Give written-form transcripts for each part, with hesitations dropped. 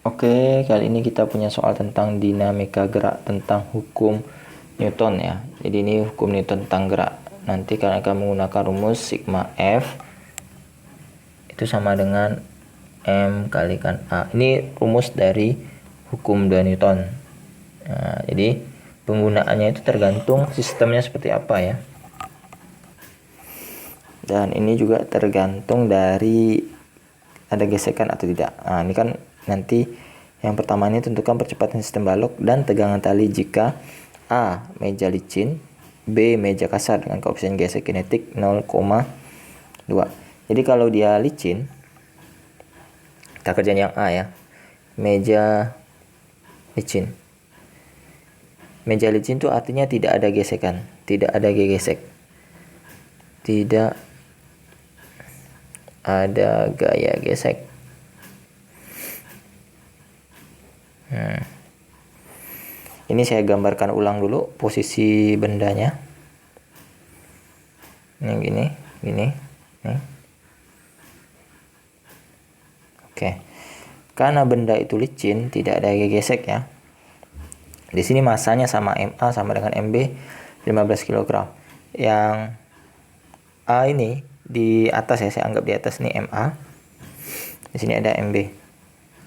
Oke, kali ini kita punya soal tentang dinamika gerak, tentang hukum Newton ya. Jadi ini hukum Newton tentang gerak. Nanti kalian akan menggunakan rumus sigma F itu sama dengan M kalikan A. Ini rumus dari hukum 2 Newton. Nah, jadi penggunaannya itu tergantung sistemnya seperti apa ya. Dan ini juga tergantung dari ada gesekan atau tidak. Nah, ini kan nanti yang pertama ini tentukan percepatan sistem balok dan tegangan tali jika A. meja licin, B. meja kasar dengan koefisien gesek kinetik 0,2. Jadi kalau dia licin, kita kerjain yang A ya. Meja licin. Meja licin itu artinya tidak ada gesekan, tidak ada gesek. Tidak ada gaya gesek. Ini saya gambarkan ulang dulu posisi bendanya. Ini gini. Nih. Oke. Karena benda itu licin, tidak ada gaya gesek ya. Di sini masanya sama MA sama dengan MB 15 kg. Yang A ini di atas ya, saya anggap di atas nih MA. Di sini ada MB.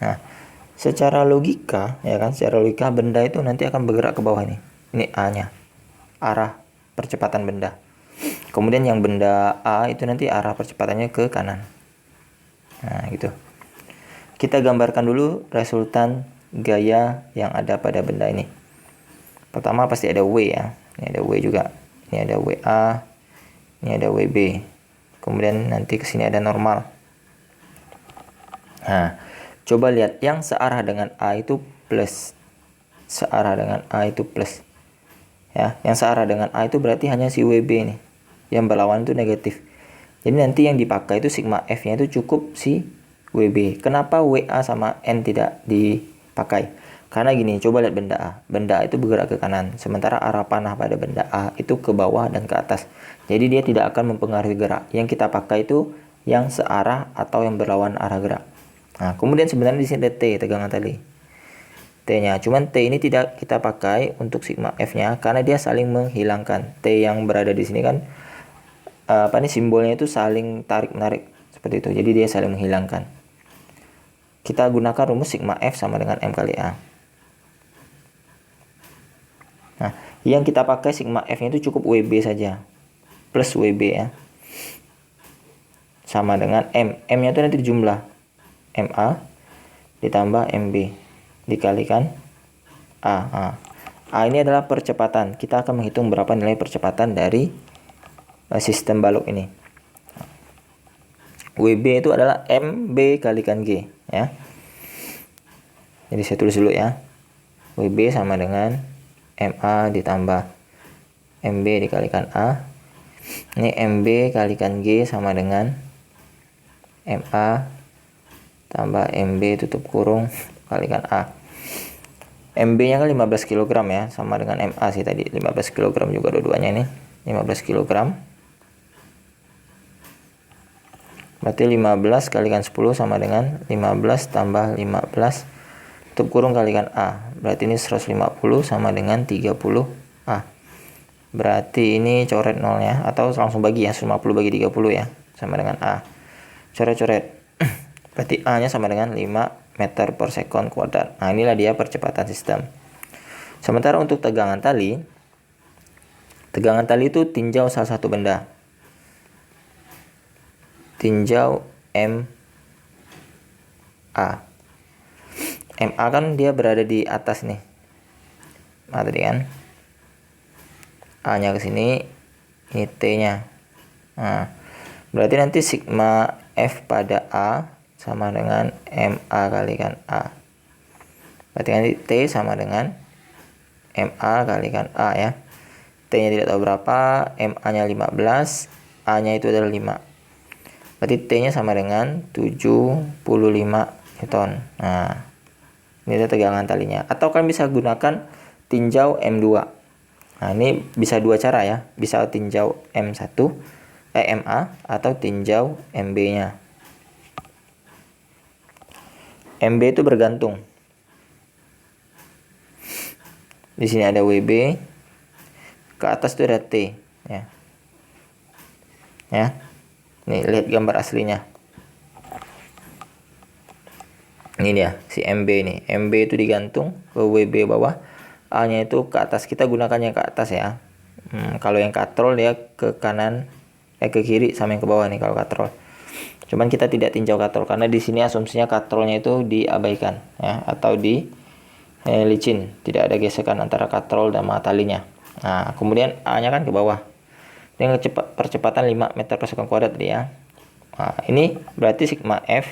Nah, secara logika ya kan, secara logika benda itu nanti akan bergerak ke bawah ini. Ini A-nya. Arah percepatan benda. Kemudian yang benda A itu nanti arah percepatannya ke kanan. Nah, gitu. Kita gambarkan dulu resultan gaya yang ada pada benda ini. Pertama pasti ada W ya. Ini ada W juga. Ini ada WA. Ini ada WB. Kemudian nanti ke sini ada normal. Nah, coba lihat yang searah dengan A itu plus. Searah dengan A itu plus. Ya, yang searah dengan A itu berarti hanya si WB nih. Yang berlawanan itu negatif. Jadi nanti yang dipakai itu sigma F-nya itu cukup si WB. Kenapa WA sama N tidak dipakai? Karena gini, coba lihat benda A. Benda A itu bergerak ke kanan, sementara arah panah pada benda A itu ke bawah dan ke atas. Jadi dia tidak akan mempengaruhi gerak. Yang kita pakai itu yang searah atau yang berlawan arah gerak. Nah, kemudian sebenarnya di sini ada T, tegangan tali. T-nya, cuman T ini tidak kita pakai untuk sigma F-nya karena dia saling menghilangkan. T yang berada di sini kan simbolnya itu saling tarik menarik seperti itu. Jadi dia saling menghilangkan. Kita gunakan rumus sigma F sama dengan M kali A. Nah, yang kita pakai sigma F-nya itu cukup WB saja. Plus WB ya. Sama dengan M. M-nya itu nanti jumlah. MA ditambah MB dikalikan A. A ini adalah percepatan. Kita akan menghitung berapa nilai percepatan dari sistem balok ini. WB itu adalah MB kalikan G ya. Jadi saya tulis dulu ya. WB sama dengan MA ditambah MB dikalikan A. Ini MB kalikan G sama dengan MA tambah MB tutup kurung kalikan A. MB nya kan 15 kg ya, sama dengan MA sih tadi 15 kg juga dua-duanya ini 15 kg. Berarti 15 kalikan 10 sama dengan 15 tambah 15 tutup kurung kalikan A. Berarti ini 150 sama dengan 30 A. Berarti ini coret nolnya atau langsung bagi ya, 150 bagi 30 ya, sama dengan A. Coret-coret. Berarti A nya sama dengan 5 meter per sekon kuadrat. Nah, inilah dia percepatan sistem. Sementara untuk tegangan tali itu tinjau salah satu benda. Tinjau MA. MA kan dia berada di atas nih. Nah, tadi kan A nya ke sini, ini T nya. Nah, berarti nanti sigma F pada A sama dengan MA kalikan A. Berarti nanti T sama dengan MA kalikan A ya. T-nya tidak tahu berapa, MA-nya 15, A-nya itu adalah 5. Berarti T-nya sama dengan 75 Newton. Nah, ini adalah tegangan talinya. Atau kan bisa gunakan tinjau M2. Nah, ini bisa dua cara ya. Bisa tinjau MA atau tinjau MB-nya. MB itu bergantung. Di sini ada WB. Ke atas itu ada T, ya. Ya. Nih, lihat gambar aslinya. Ini dia si MB nih. MB itu digantung ke WB bawah. A-nya itu ke atas. Kita gunakannya ke atas ya. Kalau yang katrol dia ke kanan, ke kiri sama yang ke bawah nih kalau katrol. Cuman kita tidak tinjau katrol karena di sini asumsinya katrolnya itu diabaikan ya, atau di licin. Tidak ada gesekan antara katrol dan talinya. Nah, kemudian A-nya kan ke bawah. Dengan percepatan 5 meter per sekon kuadrat dia. Nah, ini berarti sigma F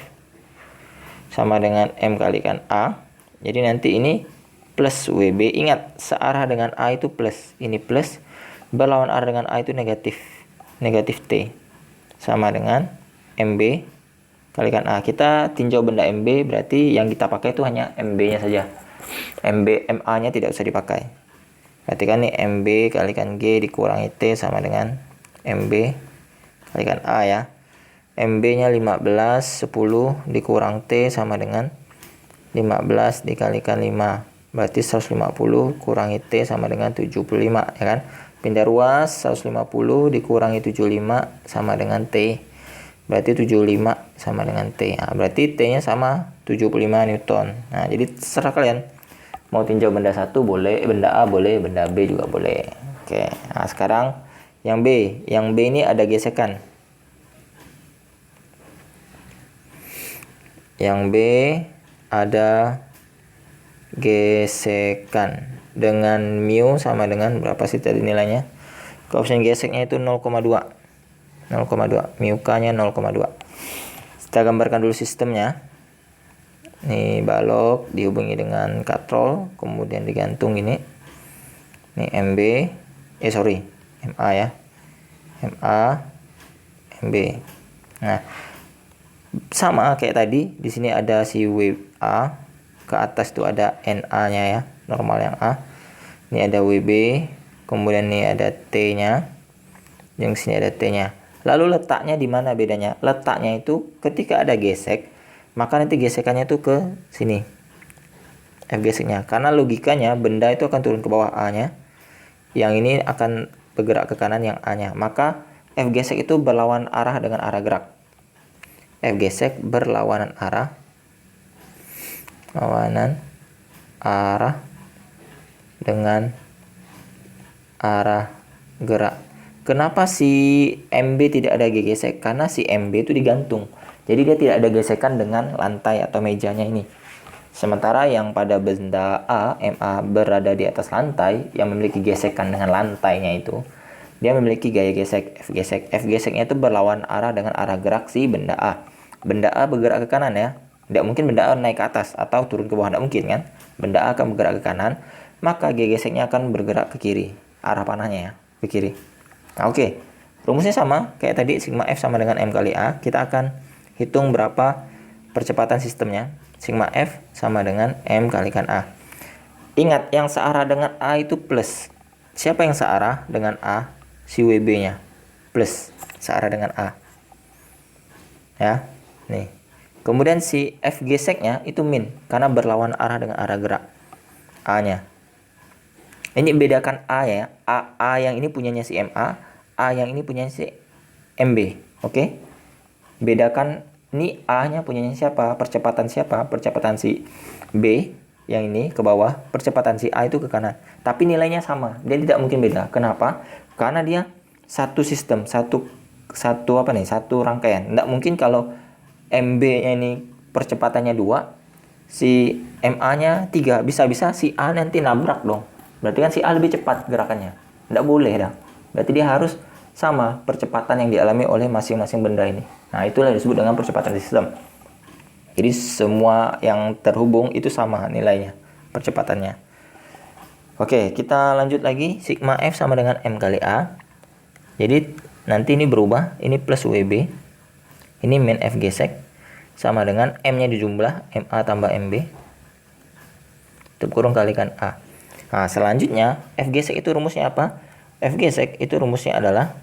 sama dengan M kalikan A. Jadi nanti ini plus WB. Ingat, searah dengan A itu plus. Ini plus. Berlawan arah dengan A itu negatif. Negatif T. Sama dengan MB kalikan A. Kita tinjau benda MB, berarti yang kita pakai itu hanya MB-nya saja. MA-nya tidak usah dipakai. Berarti kan nih MB kalikan G dikurangi T sama dengan MB kalikan A ya. MB-nya 15, 10 dikurang T sama dengan 15 dikalikan 5. Berarti 150 kurangi T sama dengan 75 ya kan. Pindah ruas, 150 dikurangi 75 sama dengan T. Berarti 75 sama dengan T. Nah, berarti T-nya sama 75 Newton. Nah, jadi terserah kalian. Mau tinjau benda satu boleh, benda A boleh, benda B juga boleh. Oke. Nah, sekarang yang B. Yang B ini ada gesekan. Yang B ada gesekan dengan mu sama dengan berapa sih tadi nilainya? Koefisien geseknya itu 0,2. 0,2. Mu K-nya 0,2. Kita gambarkan dulu sistemnya. Nih balok dihubungi dengan katrol, kemudian digantung ini. Nih MB, MA ya. MA, MB. Nah, sama kayak tadi, di sini ada si WA, ke atas tuh ada NA-nya ya, normal yang A. Ini ada WB, kemudian ini ada T-nya. Yang sini ada T-nya. Lalu letaknya di mana bedanya? Letaknya itu ketika ada gesek, maka nanti gesekannya itu ke sini. F geseknya. Karena logikanya benda itu akan turun ke bawah A-nya. Yang ini akan bergerak ke kanan yang A-nya. Maka F gesek itu berlawan arah dengan arah gerak. F gesek berlawanan arah. Lawanan arah dengan arah gerak. Kenapa si MB tidak ada gesek? Karena si MB itu digantung. Jadi dia tidak ada gesekan dengan lantai atau mejanya ini. Sementara yang pada benda A, MA berada di atas lantai, yang memiliki gesekan dengan lantainya itu, dia memiliki gaya gesek, F gesek. F geseknya itu berlawan arah dengan arah gerak si benda A. Benda A bergerak ke kanan ya. Tidak mungkin benda A naik ke atas atau turun ke bawah. Tidak mungkin kan. Benda A akan bergerak ke kanan, maka G geseknya akan bergerak ke kiri. Arah panahnya ya, ke kiri. Nah, oke. Rumusnya sama kayak tadi, sigma F sama dengan M kali A. Kita akan hitung berapa percepatan sistemnya. Sigma F sama dengan M kalikan A. Ingat, yang searah dengan A itu plus. Siapa yang searah dengan A? Si WB-nya. Plus. Searah dengan A. Ya. Nih. Kemudian si F geseknya itu min. Karena berlawan arah dengan arah gerak. A-nya. Ini bedakan A ya. A yang ini punyanya si MA. A yang ini punyanya si MB. Oke. Bedakan ini A-nya punyanya siapa? Percepatan siapa? Percepatan si B yang ini ke bawah. Percepatan si A itu ke kanan. Tapi nilainya sama. Dia tidak mungkin beda. Kenapa? Karena dia satu sistem. Satu rangkaian. Tidak mungkin kalau MB-nya ini percepatannya 2. Si MA-nya 3. Bisa-bisa si A nanti nabrak dong. Berarti kan si A lebih cepat gerakannya. Tidak boleh dah. Berarti dia harus sama percepatan yang dialami oleh masing-masing benda ini. Nah, itulah yang disebut dengan percepatan sistem. Jadi semua yang terhubung itu sama nilainya, percepatannya. Oke, kita lanjut lagi. Sigma F sama dengan M kali A. Jadi nanti ini berubah, ini plus WB. Ini min F gesek sama dengan M-nya dijumlah, MA tambah MB. Tutup kurung kalikan A. Nah, selanjutnya F gesek itu rumusnya apa? F gesek itu rumusnya adalah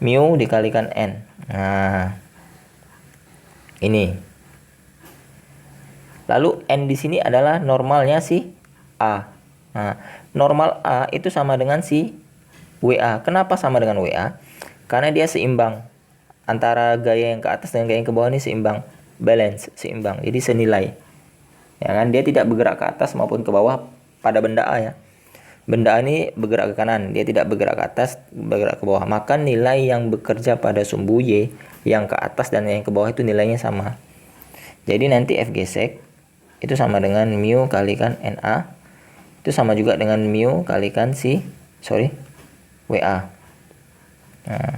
mu dikalikan N. Nah, ini. Lalu N di sini adalah normalnya si A. Nah, normal A itu sama dengan si WA. Kenapa sama dengan WA? Karena dia seimbang. Antara gaya yang ke atas dengan gaya yang ke bawah ini seimbang. Balance, seimbang. Jadi senilai. Ya kan, dia tidak bergerak ke atas maupun ke bawah pada benda A ya. Benda A ini bergerak ke kanan, dia tidak bergerak ke atas, bergerak ke bawah. Maka nilai yang bekerja pada sumbu Y yang ke atas dan yang ke bawah itu nilainya sama. Jadi nanti F gesek itu sama dengan mu kalikan NA. Itu sama juga dengan mu kalikan WA. Nah,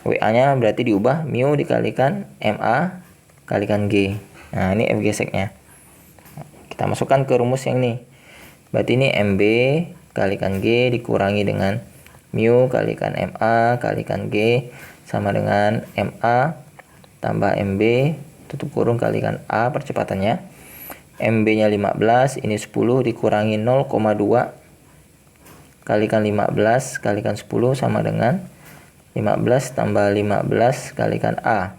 WA-nya berarti diubah mu dikalikan MA kalikan G. Nah, ini F geseknya. Kita masukkan ke rumus yang ini. Berarti ini MB kalikan G dikurangi dengan mu kalikan MA kalikan G sama dengan MA tambah MB tutup kurung kalikan A percepatannya. MB-nya 15, ini 10 dikurangi 0,2 kalikan 15 kalikan 10 sama dengan 15 tambah 15 kalikan A.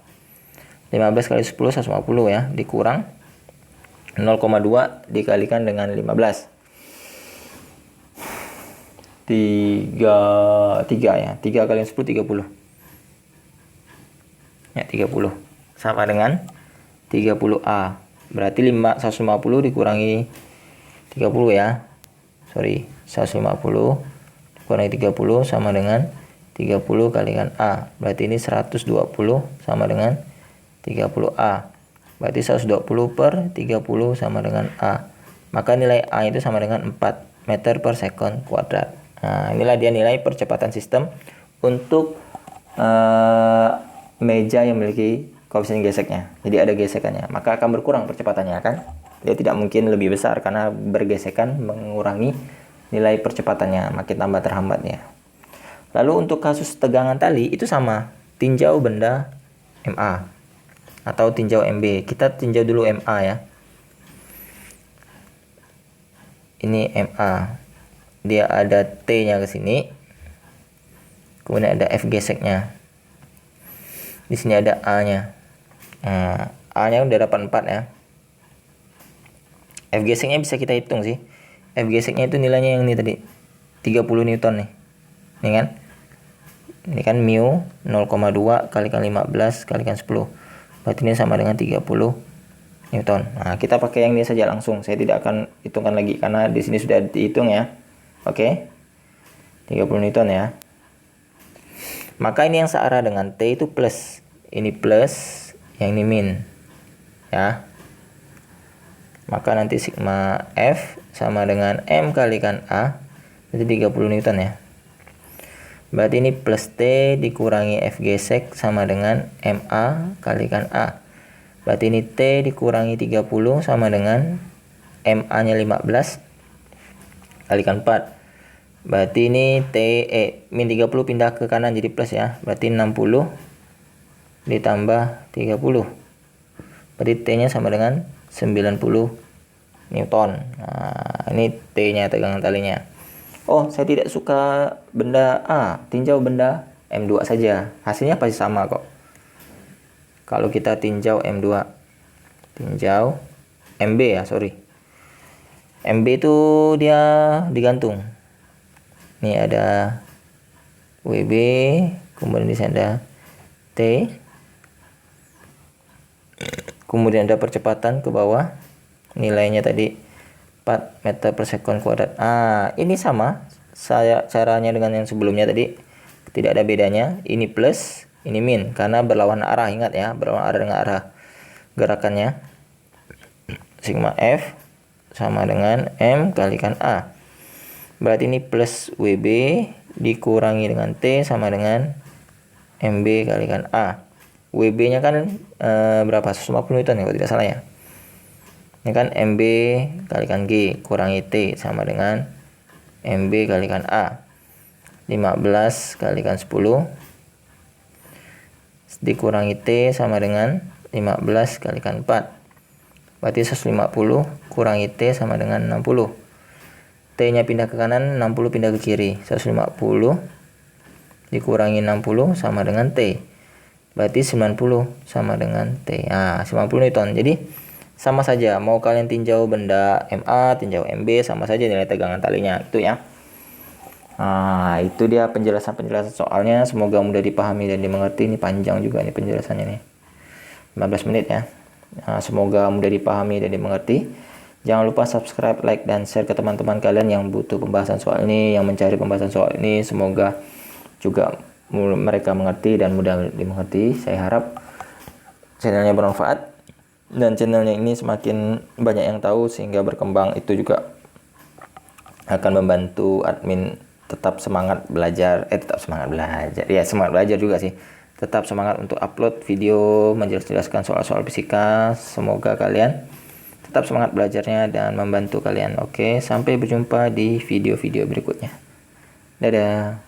15 kali 10 150 ya, dikurang 0,2 dikalikan dengan 15. 3 ya, 3 kali 10 30. Ya, 30 sama dengan 30A. Berarti 150 dikurangi 30 ya. 150 dikurangi 30 sama dengan 30 kalikan A. Berarti ini 120 sama dengan 30A. Berarti 120 per 30 sama dengan A. Maka nilai A itu sama dengan 4 meter per second kuadrat. Nah, inilah dia nilai percepatan sistem untuk meja yang memiliki koefisien geseknya. Jadi ada gesekannya, maka akan berkurang percepatannya kan. Dia tidak mungkin lebih besar karena bergesekan mengurangi nilai percepatannya, makin tambah terhambatnya. Lalu untuk kasus tegangan tali itu sama, tinjau benda MA atau tinjau MB. Kita tinjau dulu MA ya. Ini MA. Dia ada T-nya ke sini. Kemudian ada F geseknya. Di sini ada A-nya. Nah, A-nya udah dapat 4 ya. F geseknya bisa kita hitung sih. F geseknya itu nilainya yang ini tadi 30 Newton nih. Ini kan? Ini kan mu 0,2 kalikan 15 kalikan 10. Berarti ini sama dengan 30 Newton. Nah, kita pakai yang ini saja langsung. Saya tidak akan hitungkan lagi karena di sini sudah dihitung ya. Oke. 30 Newton ya. Maka ini yang searah dengan T itu plus. Ini plus, yang ini min. Ya. Maka nanti sigma F sama dengan M kalikan A. Jadi 30 Newton ya. Berarti ini plus T dikurangi F gesek sama dengan MA kalikan A. Berarti ini T dikurangi 30 sama dengan MA-nya 15 kalikan 4. Berarti ini min 30 pindah ke kanan jadi plus ya. Berarti 60 ditambah 30. Berarti T-nya sama dengan 90 Newton. Nah, ini T-nya tegangan talinya. Oh, saya tidak suka benda A, tinjau benda M2 saja. Hasilnya pasti sama kok. Kalau kita tinjau M2, tinjau MB ya, MB itu dia digantung. Ini ada WB, kemudian di sini ada T. Kemudian ada percepatan ke bawah. Nilainya tadi 4 meter per second kuadrat. Ini sama caranya dengan yang sebelumnya tadi. Tidak ada bedanya. Ini plus, ini min karena berlawan arah, ingat ya, berlawan arah dengan arah gerakannya. Sigma F sama dengan M kalikan A. Berarti ini plus WB dikurangi dengan T sama dengan MB kalikan A. WB-nya kan berapa? 150 Newton ya kalau tidak salah ya. Ini kan MB kalikan G kurangi T sama dengan MB kalikan A. 15 kalikan 10 dikurangi T sama dengan 15 kalikan 4. Berarti 150 kurangi T sama dengan 60. T-nya pindah ke kanan, 60 pindah ke kiri. 150 dikurangi 60 sama dengan T. Berarti 90 sama dengan T. 90 Newton. Jadi sama saja. Mau kalian tinjau benda MA, tinjau MB, sama saja nilai tegangan talinya itu ya. Nah, itu dia penjelasan soalnya. Semoga mudah dipahami dan dimengerti. Ini panjang juga nih penjelasannya nih. 15 menit ya. Nah, semoga mudah dipahami dan dimengerti. Jangan lupa subscribe, like, dan share ke teman-teman kalian yang butuh pembahasan soal ini, yang mencari pembahasan soal ini. Semoga juga mereka mengerti dan mudah dimengerti. Saya harap channelnya bermanfaat dan channelnya ini semakin banyak yang tahu sehingga berkembang. Itu juga akan membantu admin tetap semangat belajar, semangat belajar juga sih, tetap semangat untuk upload video menjelaskan soal-soal fisika. Semoga kalian tetap semangat belajarnya dan membantu kalian. Oke, sampai berjumpa di video-video berikutnya. Dadah.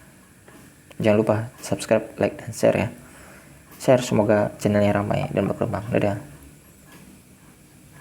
Jangan lupa subscribe, like, dan share ya. Share, semoga channelnya ramai dan berkembang. Dadah.